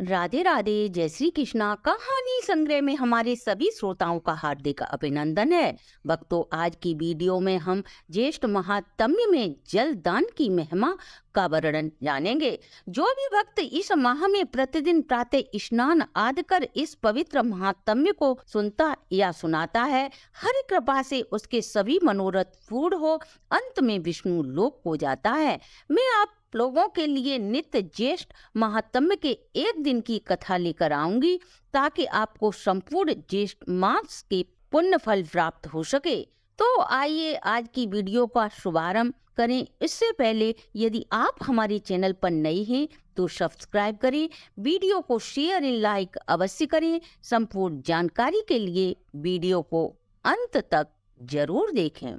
राधे राधे, जय श्री कृष्णा। कहानी संग्रह में हमारे सभी श्रोताओं का हार्दिक अभिनंदन है। भक्तों, आज की वीडियो में हम ज्येष्ठ महात्म्य में जल दान की महिमा का वर्णन जानेंगे। जो भी भक्त इस माह में प्रतिदिन प्रातः स्नान आदि कर इस पवित्र महात्म्य को सुनता या सुनाता है, हरि कृपा से उसके सभी मनोरथ पूर्ण हो, अंत में विष्णु लोक हो जाता है। मैं आप लोगों के लिए नित्य ज्येष्ठ महात्म्य के एक दिन की कथा लेकर आऊंगी, ताकि आपको संपूर्ण ज्येष्ठ मास के पुण्य फल प्राप्त हो सके। तो आइए आज की वीडियो का शुभारंभ करें। इससे पहले यदि आप हमारे चैनल पर नए हैं तो सब्सक्राइब करें, वीडियो को शेयर एंड लाइक अवश्य करें। संपूर्ण जानकारी के लिए वीडियो को अंत तक जरूर देखें।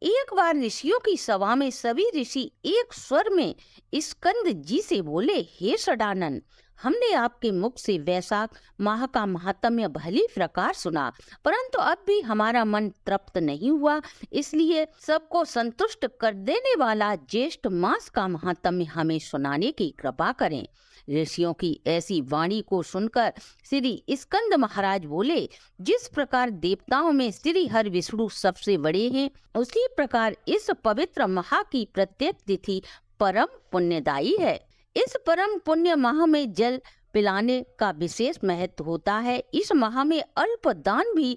एक बार ऋषियों की सभा में सभी ऋषि एक स्वर में स्कंद जी से बोले, हे सदानंद, हमने आपके मुख से वैशाख माह का महात्म्य भली प्रकार सुना, परंतु अब भी हमारा मन तृप्त नहीं हुआ। इसलिए सबको संतुष्ट कर देने वाला ज्येष्ठ मास का महात्म्य हमें सुनाने की कृपा करें। ऋषियों की ऐसी वाणी को सुनकर श्री स्कंद महाराज बोले, जिस प्रकार देवताओं में श्री हरि विष्णु सबसे बड़े हैं, उसी प्रकार इस पवित्र माह की प्रत्येक तिथि परम पुण्यदायी है। इस परम पुण्य माह में जल पिलाने का विशेष महत्व होता है। इस माह में अल्प दान भी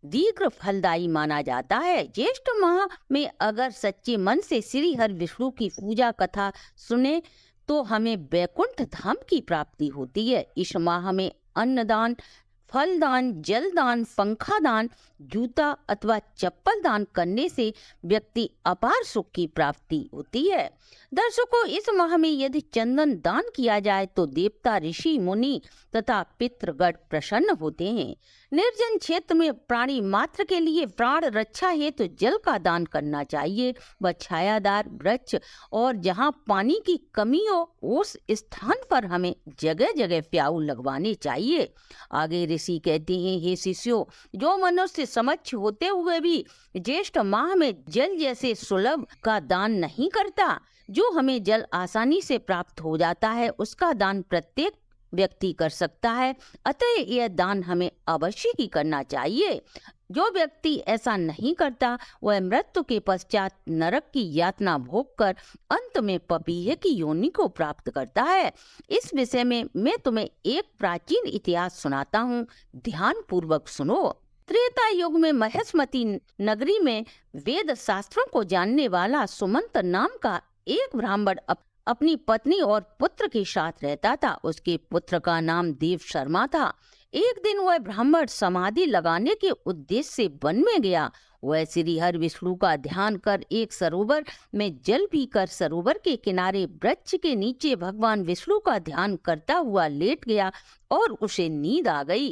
दीर्घ फलदायी माना जाता है। ज्येष्ठ माह में अगर सच्चे मन से श्री हरि विष्णु की पूजा कथा सुने तो हमें वैकुंठ धाम की प्राप्ति होती है। इस माह में अन्नदान, फलदान, जलदान, पंखा दान, जूता अथवा चप्पल दान करने से व्यक्ति अपार सुख की प्राप्ति होती है। दर्शकों, इस माह में यदि चंदन दान किया जाए तो देवता, ऋषि, मुनि तथा पितृगण प्रसन्न होते हैं। निर्जन क्षेत्र में प्राणी मात्र के लिए प्राण रक्षा हेतु तो जल का दान करना चाहिए। वह छायादार वृक्ष और जहाँ पानी की कमी हो उस स्थान पर हमें जगह जगह प्याऊ लगवाने चाहिए। आगे ऋषि कहते हैं, हे शिष्यों, जो मनुष्य समक्ष होते हुए भी ज्येष्ठ माह में जल जैसे सुलभ का दान नहीं करता, जो हमें जल आसानी से प्राप्त हो जाता है, उसका दान प्रत्येक व्यक्ति कर सकता है। अतः यह दान हमें अवश्य ही करना चाहिए। जो व्यक्ति ऐसा नहीं करता वह मृत्यु के पश्चात नरक की यातना भोग कर अंत में पपीहे की योनि को प्राप्त करता है। इस विषय में मैं तुम्हें एक प्राचीन इतिहास सुनाता हूँ, ध्यान पूर्वक सुनो। त्रेता युग में महेशमती नगरी में वेद शास्त्रों को जानने वाला सुमंत नाम का एक ब्राह्मण अपनी पत्नी और पुत्र के साथ रहता था। उसके पुत्र का नाम देव शर्मा था। एक दिन वह ब्राह्मण समाधि लगाने के उद्देश्य से वन में गया। वह श्री हरि विष्णु का ध्यान कर एक सरोवर में जल पीकर सरोवर के किनारे वृक्ष के नीचे भगवान विष्णु का ध्यान करता हुआ लेट गया और उसे नींद आ गई।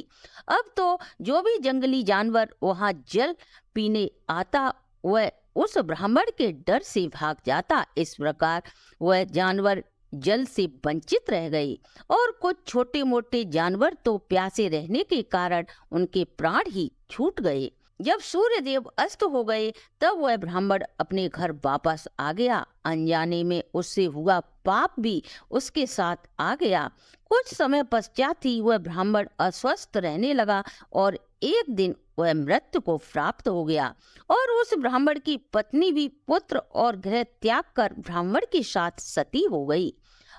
अब तो जो भी जंगली जानवर वहां जल पीने आता वह उस ब्राह्मण के डर से भाग जाता। इस प्रकार वह जानवर जल से वंचित रह गए और कुछ छोटे मोटे जानवर तो प्यासे रहने के कारण उनके प्राण ही छूट गए। जब सूर्य देव अस्त हो गए तब वह ब्राह्मण अपने घर वापस आ गया। अनजाने में उससे हुआ पाप भी उसके साथ आ गया। कुछ समय पश्चात ही वह ब्राह्मण अस्वस्थ रहने लगा और एक दिन वह मृत्यु को प्राप्त हो गया और उस ब्राह्मण की पत्नी भी पुत्र और गृह त्याग कर ब्राह्मण के साथ सती हो गई।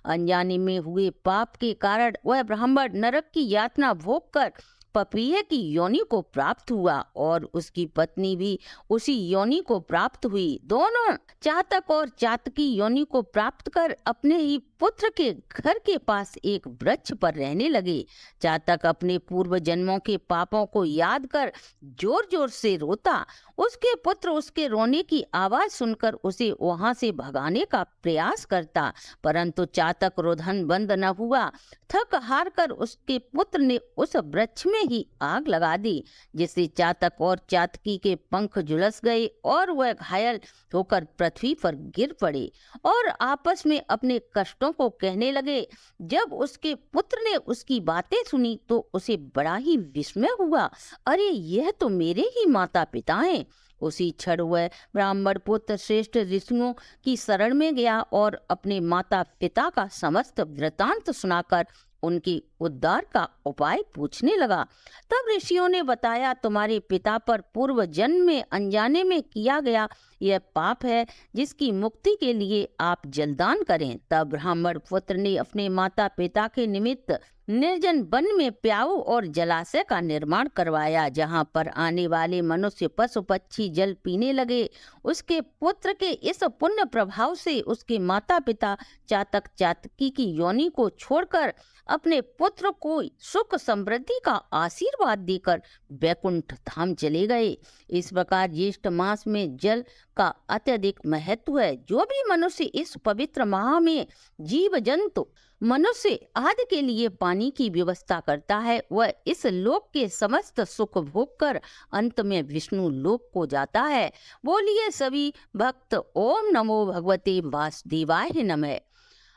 अनजाने में हुए पाप के कारण वह ब्राह्मण नरक की यातना भोग कर पपीहे की योनि को प्राप्त हुआ और उसकी पत्नी भी उसी योनि को प्राप्त हुई। दोनों चातक और चातकी योनि को प्राप्त कर अपने ही पुत्र के घर के पास एक वृक्ष पर रहने लगे। चातक अपने पूर्व जन्मों के पापों को याद कर जोर जोर से रोता। उसके पुत्र उसके रोने की आवाज सुनकर उसे वहां से भगाने का प्रयास करता, परंतु चातक रोधन बंद न हुआ। थक हार कर उसके पुत्र ने उस वृक्ष में ही आग लगा दी, जिससे चातक और चातकी के पंख झुलस गए और वह घायल होकर पृथ्वी पर गिर पड़े और आपस में अपने कष्टों को कहने लगे। जब उसके पुत्र ने उसकी बातें सुनी तो उसे बड़ा ही विस्मय हुआ। अरे, यह तो मेरे ही माता पिता हैं। उसी क्षण वह ब्राह्मण पुत्र श्रेष्ठ ऋषियों की शरण में गया और अपने माता पिता का समस्त वृतांत सुनाकर उनके उद्धार का उपाय पूछने लगा। तब ऋषियों ने बताया, तुम्हारे पिता पर पूर्व जन्म में अनजाने में किया गया यह पाप है, जिसकी मुक्ति के लिए आप जलदान करें। तब ब्राह्मण पुत्र ने अपने माता पिता के निमित्त निर्जन वन में प्याऊ और जलाशय का निर्माण करवाया, जहाँ पर आने वाले मनुष्य पशु पक्षी जल पीने लगे। उसके पुत्र के इस पुण्य प्रभाव से उसके माता पिता चातक चातकी की योनि को छोड़कर अपने पुत्र को सुख समृद्धि का आशीर्वाद देकर वैकुंठ धाम चले गए। इस प्रकार ज्येष्ठ मास में जल का अत्यधिक महत्व है। जो भी मनुष्य इस पवित्र माह में जीव जंतु मनुष्य आदि के लिए पानी की व्यवस्था करता है, वह इस लोक के समस्त सुख भोग कर अंत में विष्णु लोक को जाता है। बोलिए सभी भक्त ओम नमो भगवते वासुदेवाय नमः।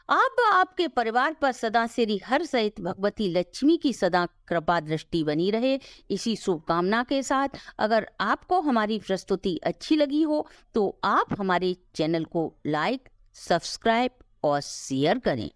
आप आपके परिवार पर सदा श्री हर सहित भगवती लक्ष्मी की सदा कृपा दृष्टि बनी रहे, इसी शुभकामना के साथ अगर आपको हमारी प्रस्तुति अच्छी लगी हो तो आप हमारे चैनल को लाइक, सब्सक्राइब और शेयर करें।